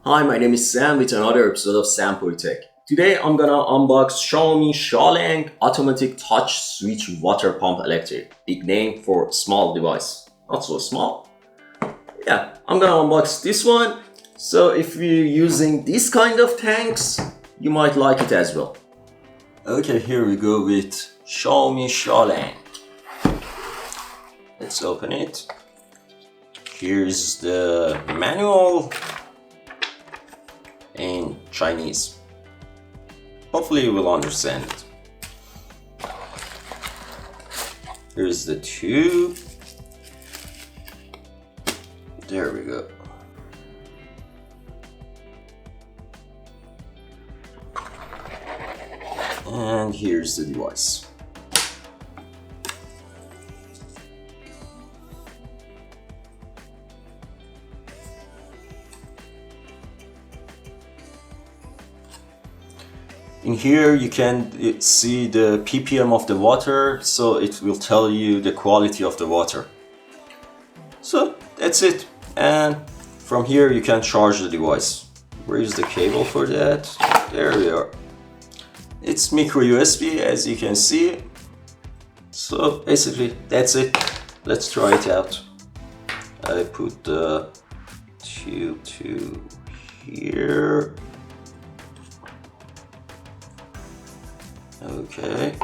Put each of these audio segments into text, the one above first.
Hi, my name is Sam with another episode of Sample Tech. Today I'm gonna unbox Xiaomi XiaoLang Automatic Touch Switch Water Pump Electric. Big name for small device. Not so small. Yeah, I'm gonna unbox this one. So if you're using this kind of tanks, you might like it as well. Okay, here we go with Xiaomi XiaoLang. Let's open it. Here's the manual in Chinese. Hopefully you will understand it. Here's the tube. There we go. And here's the device. In here you can see the ppm of the water, so it will tell you the quality of the water. So that's it, and from here you can charge the device. Where is the cable for that? There we are. It's micro USB, as you can see. So basically that's it. Let's try it out. I put the tube to here. Okay.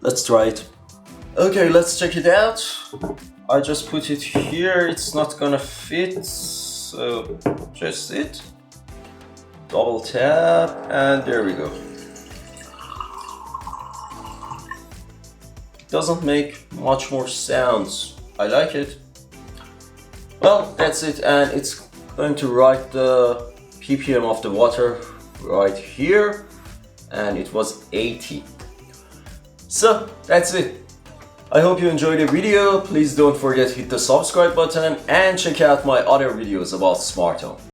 Let's try it. Okay, let's check it out. I just put it here. It's not gonna fit, so just it. Double tap, and there we go. Doesn't make much more sounds. I like it. Well, that's it, and it's going to write the ppm of the water right here, and it was 80. So that's it. I hope you enjoyed the video. Please don't forget to hit the subscribe button and check out my other videos about smart home.